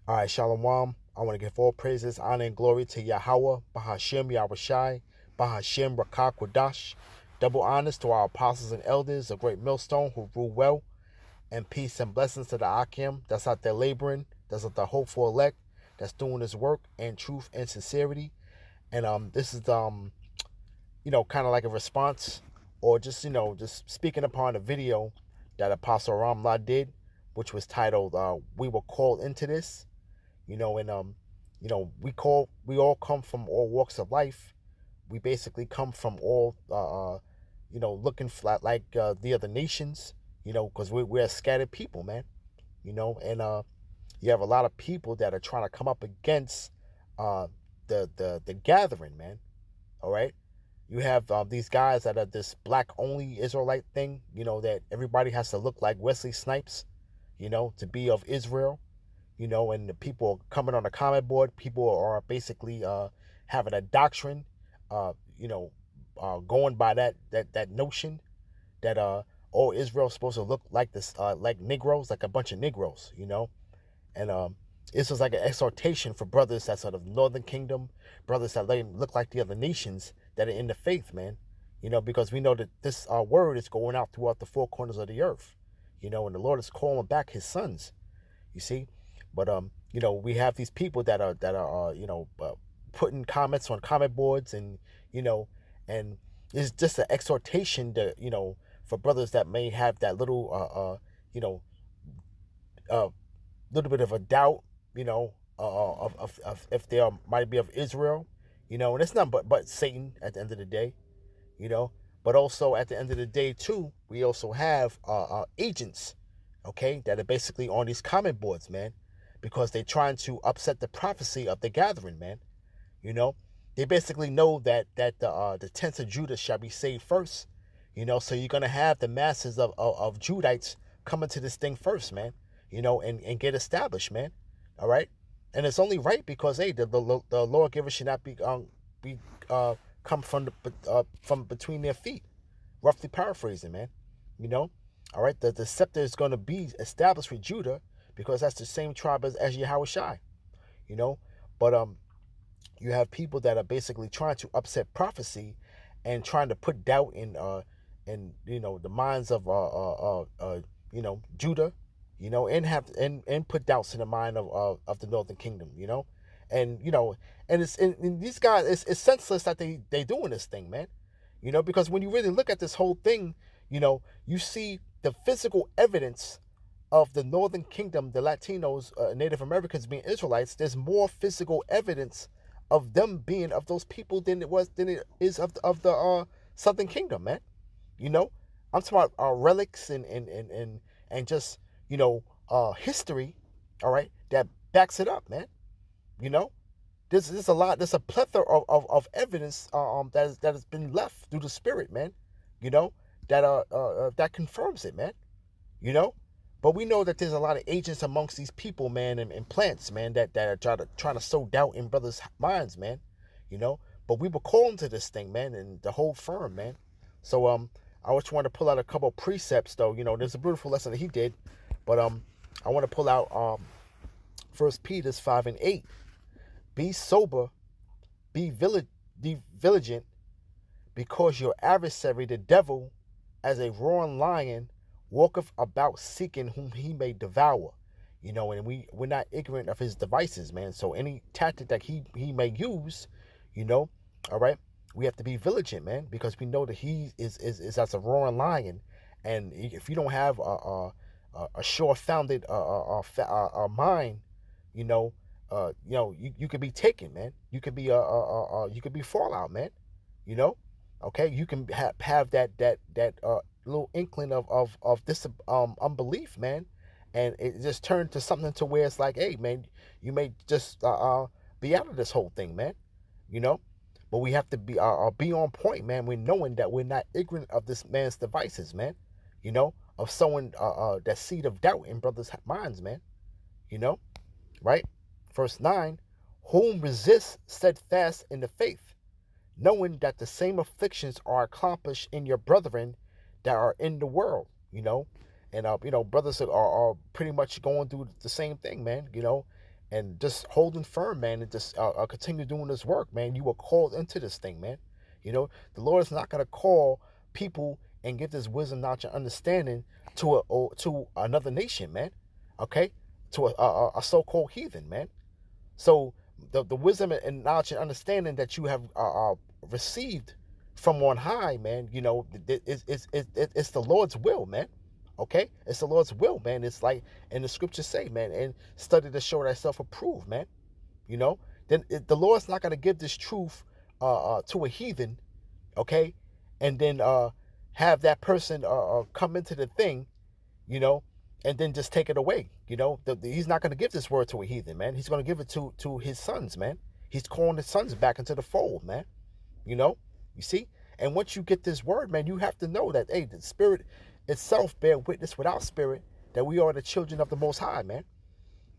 All right, Shalom. I want to give all praises, honor, and glory to Yahweh, Bahashem Yahushai, Bahashem Rakah Kodash. Double honors to our apostles and elders, a great millstone who rule well, and peace and blessings to the Akim that's out there laboring, that's out there hopeful elect, that's doing his work in truth and sincerity. And this is kind of like a response, or just just speaking upon a video that Apostle Ramlah did, which was titled "We Were Called Into This." And we all come from all walks of life. We basically come from all looking flat like the other nations, because we're a scattered people, man. And you have a lot of people that are trying to come up against uh the gathering, man. All right. You have these guys that are this black only Israelite thing, that everybody has to look like Wesley Snipes, to be of Israel. And the people coming on the comment board, people are basically having a doctrine, uh, you know, going by that notion that all Israel's supposed to look like this, like Negroes, like a bunch of Negroes, and this was like an exhortation for brothers that's out of the Northern Kingdom, brothers that look like the other nations that are in the faith, man. Because we know that this word is going out throughout the four corners of the earth, and the Lord is calling back His sons. You see, but we have these people that are putting comments on comment boards, and and it's just an exhortation to for brothers that may have that little bit of a doubt, of if they might be of Israel, and it's not but Satan at the end of the day, you know. But also at the end of the day too, we also have agents, okay, that are basically on these comment boards, man, because they're trying to upset the prophecy of the gathering, man. You know, they basically know that the tents of Judah shall be saved first. So you're gonna have the masses of Judites coming to this thing first, man. And get established, man. All right, and it's only right because hey, the lawgiver should not be come from between their feet. Roughly paraphrasing, man. You know, all right. The scepter is going to be established with Judah because that's the same tribe as Yahushai. You know, but you have people that are basically trying to upset prophecy and trying to put doubt in the minds of Judah, and put doubts in the mind of the Northern Kingdom, and and these guys, it's senseless that they doing this thing, man. Because when you really look at this whole thing, you see the physical evidence of the Northern Kingdom, the Latinos, Native Americans being Israelites. There's more physical evidence of them being of those people than it is of the Southern Kingdom, man. I'm talking about relics and just history, all right, that backs it up, man. You know, there's a lot, there's a plethora of evidence that has been left through the Spirit, man. You know, that confirms it, man. You know, but we know that there's a lot of agents amongst these people, man, and plants, man, that are trying to sow doubt in brothers' minds, man. But we were called to this thing, man, and the whole firm, man. So I just want to pull out a couple precepts, though. There's a beautiful lesson that he did, but I want to pull out First Peter 5:8. Be sober, be vigilant, because your adversary, the devil, as a roaring lion, walketh about seeking whom he may devour. And we're not ignorant of his devices, man. So any tactic that he may use, all right, we have to be vigilant, man, because we know that he is as a roaring lion, and if you don't have a sure founded mind, you could be taken, man. You could be you could be fallout, man. You know, okay, you can have that little inkling of this unbelief, man, and it just turned to something to where it's like, hey, man, you may just be out of this whole thing, man. You know, but we have to be on point, man. We're knowing that we're not ignorant of this man's devices, man. Of sowing that seed of doubt in brothers' minds, man. Right? Verse 9, whom resist steadfast in the faith, knowing that the same afflictions are accomplished in your brethren that are in the world, and brothers are pretty much going through the same thing, man, and just holding firm, man, and just continue doing this work, man. You were called into this thing, man. The Lord is not going to call people and give this wisdom, knowledge, and understanding to another nation, man. Okay, to a so-called heathen, man. So the wisdom and knowledge and understanding that you have received from on high, man, it's the Lord's will, man. Okay, it's the Lord's will, man. It's like, and the scriptures say, man, and study to show thyself approved, man. Then the Lord's not going to give this truth to a heathen, okay, and then have that person come into the thing, and then just take it away. He's not going to give this word to a heathen, man. He's going to give it to his sons, man. He's calling his sons back into the fold, man. You see? And once you get this word, man, you have to know that, hey, the Spirit itself bear witness without spirit that we are the children of the Most High, man.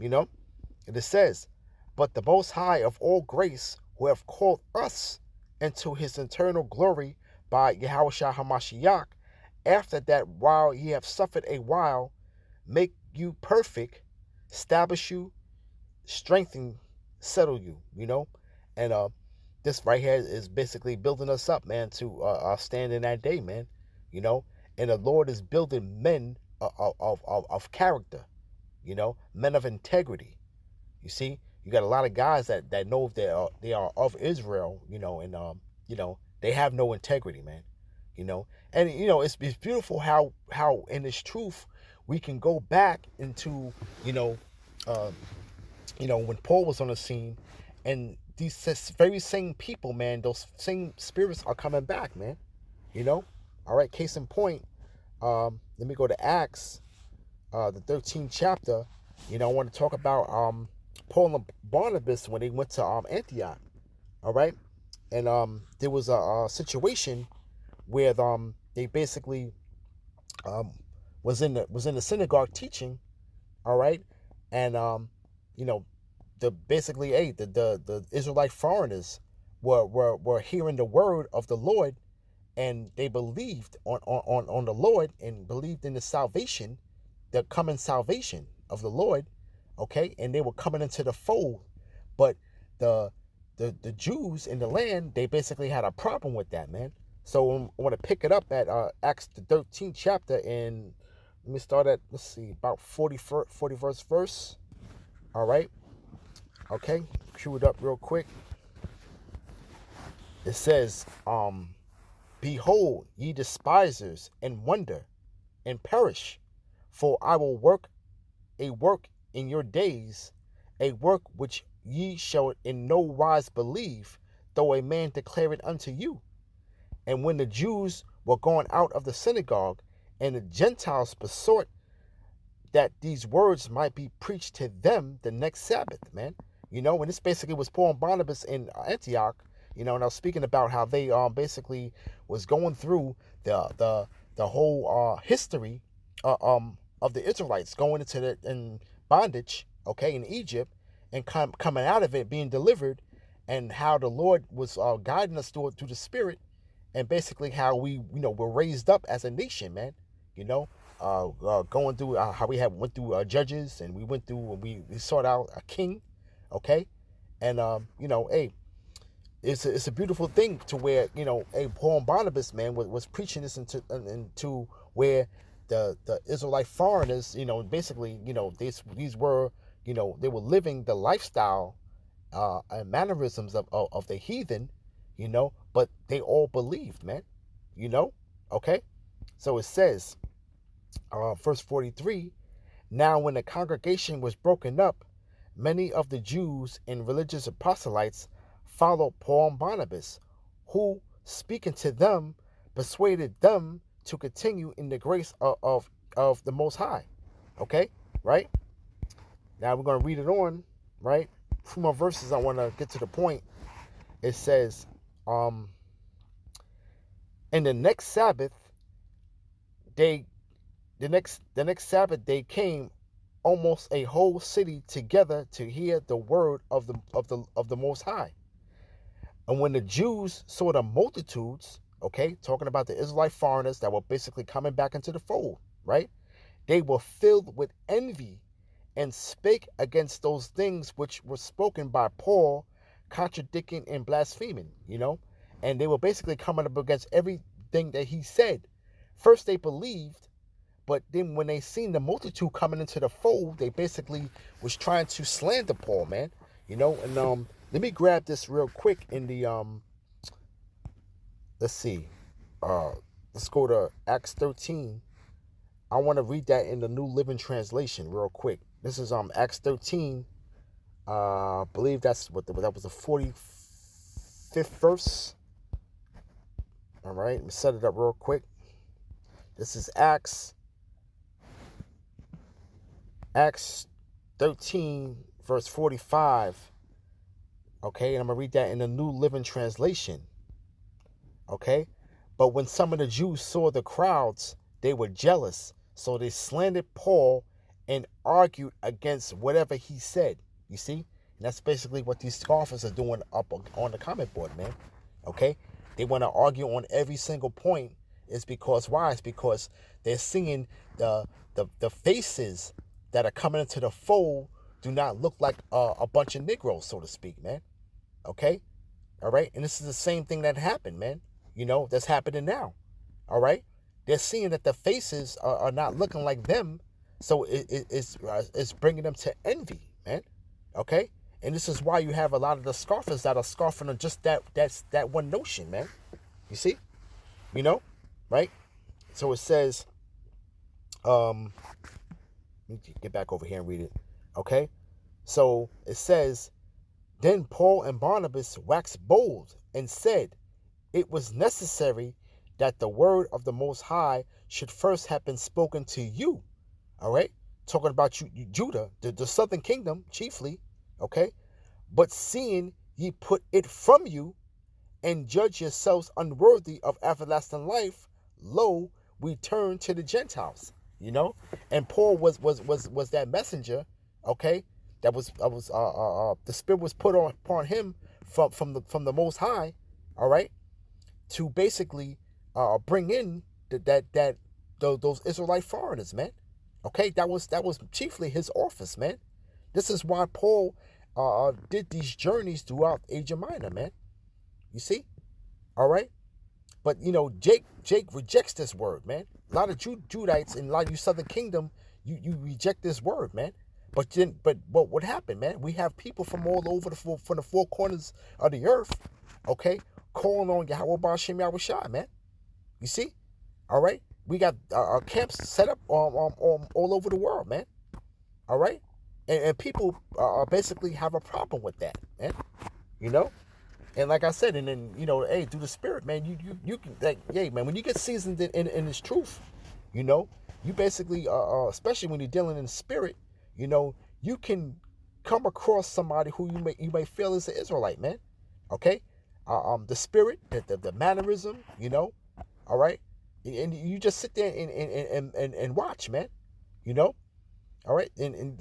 And it says, but the Most High of all grace, who have called us into his eternal glory by Yahushua HaMashiach, after that, while ye have suffered a while, make you perfect, establish you, strengthen, settle you, and this right here is basically building us up, man, to stand in that day, man, and the Lord is building men of character, men of integrity. You see, you got a lot of guys that know they are of Israel, and they have no integrity, man, and it's beautiful how in this truth we can go back into when Paul was on the scene, and these very same people, man, those same spirits are coming back, man. All right, case in point, let me go to Acts, the 13th chapter. I want to talk about Paul and Barnabas when they went to Antioch. All right, and there was a situation where they basically was in the synagogue teaching. All right, and the Israelite foreigners were hearing the word of the Lord, and they believed on the Lord and believed in the salvation, the coming salvation of the Lord, okay, and they were coming into the fold. But the Jews in the land, they basically had a problem with that, man. So I want to pick it up at Acts the 13th chapter, and let me start at, about 40 verse. All right, okay, cue it up real quick. It says, behold, ye despisers, and wonder, and perish, for I will work a work in your days, a work which ye shall in no wise believe, though a man declare it unto you. And when the Jews were gone out of the synagogue, and the Gentiles besought that these words might be preached to them the next Sabbath, man. And this basically was Paul and Barnabas in Antioch, and I was speaking about how they basically was going through the whole history of the Israelites going into in bondage, okay, in Egypt, and coming out of it, being delivered, and how the Lord was guiding us through the Spirit, and basically how we were raised up as a nation, man. Going through how we went through judges, and we sought out a king, okay, and hey, it's a beautiful thing to where Paul and Barnabas, man, was preaching this into where the Israelite foreigners, basically, these were, they were living the lifestyle and mannerisms of the heathen, but they all believed, man, okay. So it says, verse 43, now when the congregation was broken up, many of the Jews and religious proselytes followed Paul and Barnabas, who, speaking to them, persuaded them to continue in the grace of the Most High. Okay, right? Now we're going to read it on, right? A few more verses, I want to get to the point. It says, and the next Sabbath, the next Sabbath they came almost a whole city together to hear the word of the Most High. And when the Jews saw the multitudes, okay, talking about the Israelite foreigners that were basically coming back into the fold, right? They were filled with envy and spake against those things which were spoken by Paul, contradicting and blaspheming, and they were basically coming up against everything that he said. First they believed, but then when they seen the multitude coming into the fold, they basically was trying to slander Paul, man. And let me grab this real quick in the let's see. Let's go to Acts 13. I want to read that in the New Living Translation real quick. This is Acts 13. I believe that was the 45th verse. All right, let me set it up real quick. This is Acts 13, verse 45. Okay, and I'm going to read that in the New Living Translation. Okay, but when some of the Jews saw the crowds, they were jealous, so they slandered Paul and argued against whatever he said. You see? And that's basically what these scoffers are doing up on the comment board, man. Okay? They want to argue on every single point. Is because why? It's because they're seeing the faces that are coming into the fold do not look like a bunch of Negroes, so to speak, man. Okay? All right? And this is the same thing that happened, man. That's happening now. All right? They're seeing that the faces are not looking like them, so it's bringing them to envy, man. Okay? And this is why you have a lot of the scoffers that are scoffing on just that one notion, man. You see? Right? So it says, let me get back over here and read it. Okay? So it says, then Paul and Barnabas waxed bold and said, it was necessary that the word of the Most High should first have been spoken to you. All right? Talking about you Judah, the southern kingdom, chiefly. Okay? But seeing ye put it from you, and judge yourselves unworthy of everlasting life, lo, we turn to the Gentiles. And Paul was that messenger. Okay? That was the Spirit was put upon him from the Most High. All right? To basically bring in those Israelite foreigners, man. Okay, that was chiefly his office, man. This is why Paul did these journeys throughout Asia Minor, man. You see, all right. But Jake rejects this word, man. A lot of Judites and a lot of you Southern Kingdom, you reject this word, man. But what happened, man? We have people from all over from the four corners of the earth, okay, calling on Yahweh Ba'ashem Yahweh Shai, man. You see? All right? We got our camps set up all over the world, man. All right? And people basically have a problem with that, man. And like I said, and then, hey, through the Spirit, man, you can, like, hey, man, when you get seasoned in this truth, you basically, especially when you're dealing in the Spirit, you can come across somebody who you may feel is an Israelite, man. Okay? The Spirit, the mannerism, all right? And you just sit there and watch, man. All right? And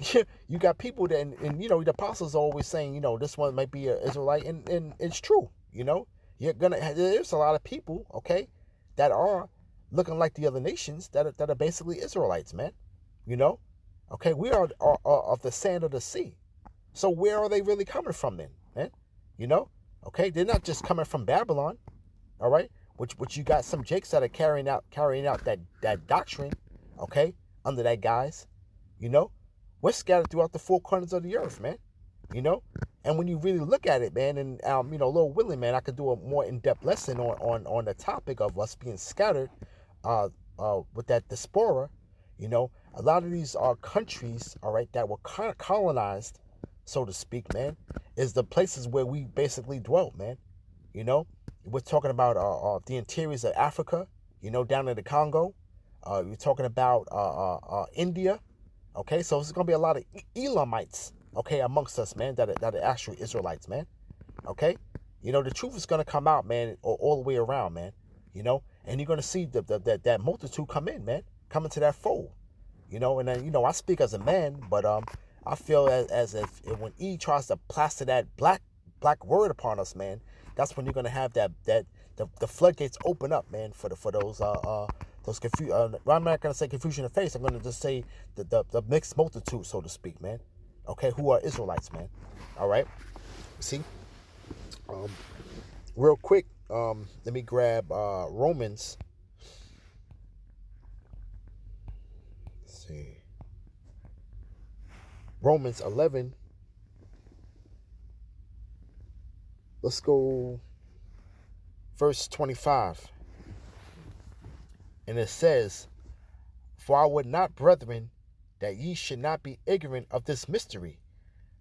you got people that, and the apostles are always saying, this one might be an Israelite, and it's true, there's a lot of people, okay, that are looking like the other nations that are basically Israelites, man. Okay, we are of the sand of the sea. So where are they really coming from then, man? Okay, they're not just coming from Babylon, all right? Which you got some Jakes that are carrying out that doctrine, okay, under that guise. We're scattered throughout the four corners of the earth, man. And when you really look at it, man, and Lord willing, man, I could do a more in-depth lesson on the topic of us being scattered, with that diaspora. A lot of these are countries, all right, that were colonized, so to speak, man, is the places where we basically dwelt, man. We're talking about the interiors of Africa, down in the Congo. You're talking about India. Okay, so there's gonna be a lot of Elamites, okay, amongst us, man, that are actual Israelites, man. Okay, the truth is gonna come out, man, all the way around, man. And you're gonna see that multitude come in, man, come into that fold. And then I speak as a man, but I feel as if when E tries to plaster that black word upon us, man, that's when you're gonna have that the floodgates open up, man, for those I'm not gonna say confusion of face. I'm gonna just say the mixed multitude, so to speak, man. Okay, who are Israelites, man. All right. See, real quick. Let me grab Romans. Let's see. Romans 11. Let's go verse 25. And it says, "For I would not, brethren, that ye should not be ignorant of this mystery,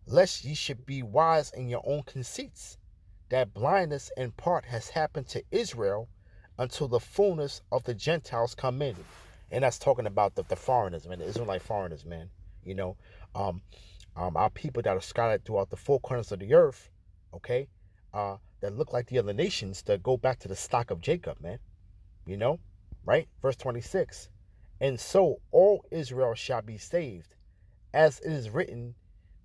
lest ye should be wise in your own conceits, that blindness in part has happened to Israel until the fullness of the Gentiles come in." And that's talking about the foreigners, man, the Israelite foreigners, man. You know, our people that are scattered throughout the four corners of the earth, okay, that look like the other nations, that go back to the stock of Jacob, man. You know, right? Verse 26. "And so all Israel shall be saved, as it is written,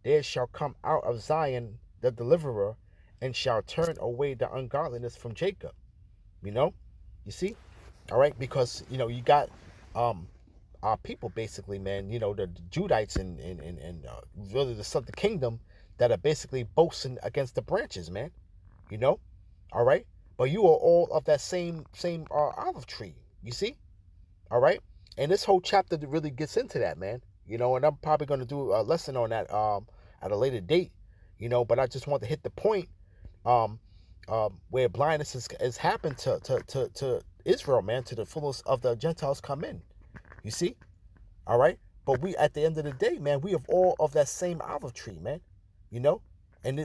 there shall come out of Zion the deliverer, and shall turn away the ungodliness from Jacob." You know, you see, all right, because you got our people basically, man. The Judites and really the southern kingdom that are basically boasting against the branches, man. All right, but you are all of that same olive tree. You see, all right, and this whole chapter really gets into that, man. And I'm probably going to do a lesson on that at a later date. But I just want to hit the point where blindness has happened to Israel, man, to the fullness of the Gentiles come in. You see, all right. But we, at the end of the day, man, we have all of that same olive tree, man. And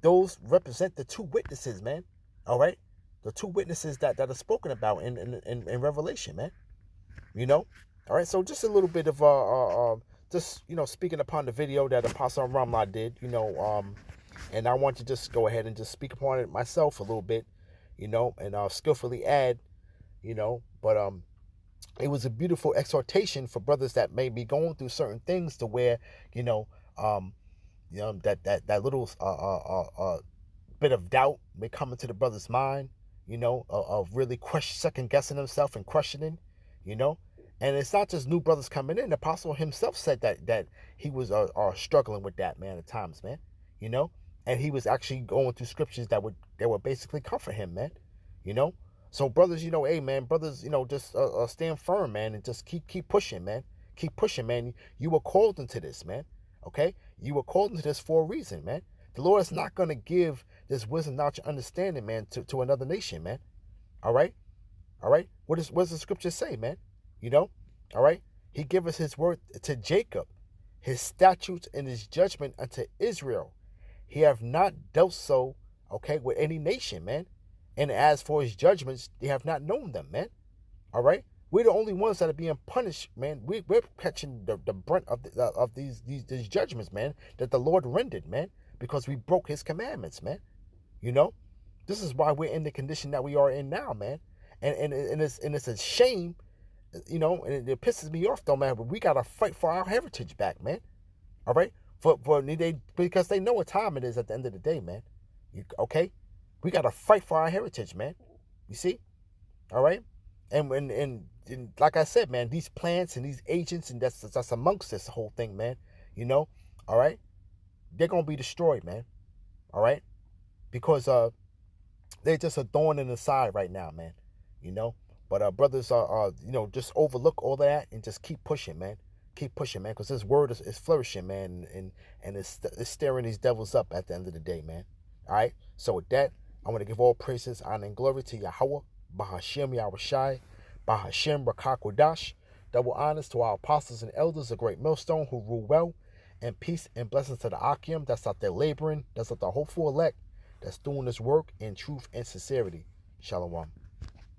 those represent the two witnesses, man. All right, the two witnesses that are spoken about in Revelation, man. All right. So just a little bit of just speaking upon the video that Apostle Ramla did, and I want to just go ahead and just speak upon it myself a little bit, and skillfully add, but it was a beautiful exhortation for brothers that may be going through certain things, to where that little bit of doubt may come into the brother's mind, of really second guessing himself and questioning, and it's not just new brothers coming in. The apostle himself said that he was struggling with that, man, at times, man, and he was actually going through scriptures that would basically comfort him, man, So brothers, hey, man, brothers, just stand firm, man, and just keep pushing, man. Keep pushing, man. You were called into this, man. Okay? You were called into this for a reason, man. The Lord is not going to give this wisdom, knowledge, and understanding, man, to another nation, man. All right? All right? What does the scripture say, man? All right? He gave us his word to Jacob, his statutes and his judgment unto Israel. He have not dealt so, okay, with any nation, man. And as for his judgments, they have not known them, man. All right? We're the only ones that are being punished, man. We're catching the brunt of these judgments, man, that the Lord rendered, man, because we broke his commandments, man. This is why we're in the condition that we are in now, man. And it's a shame, and it pisses me off though, man. But we gotta fight for our heritage back, man. All right, because they know what time it is at the end of the day, man. Okay, we gotta fight for our heritage, man. You see, all right. And like I said, man, these plants and these agents, and that's amongst this whole thing, man. All right, they're gonna be destroyed, man. All right, because they're just a thorn in the side right now, man. But brothers are just overlook all that and just keep pushing, man. Keep pushing, man, because this word is flourishing, man, and it's stirring these devils up at the end of the day, man. All right. So with that, I want to give all praises, honor, and glory to Yahweh, Bahashem Yahushai, Bahashem Rakakwadash. Double honors to our apostles and elders, a great millstone who rule well, and peace and blessings to the Akim that's out there laboring, that's out the hopeful elect, that's doing this work in truth and sincerity. Shalom.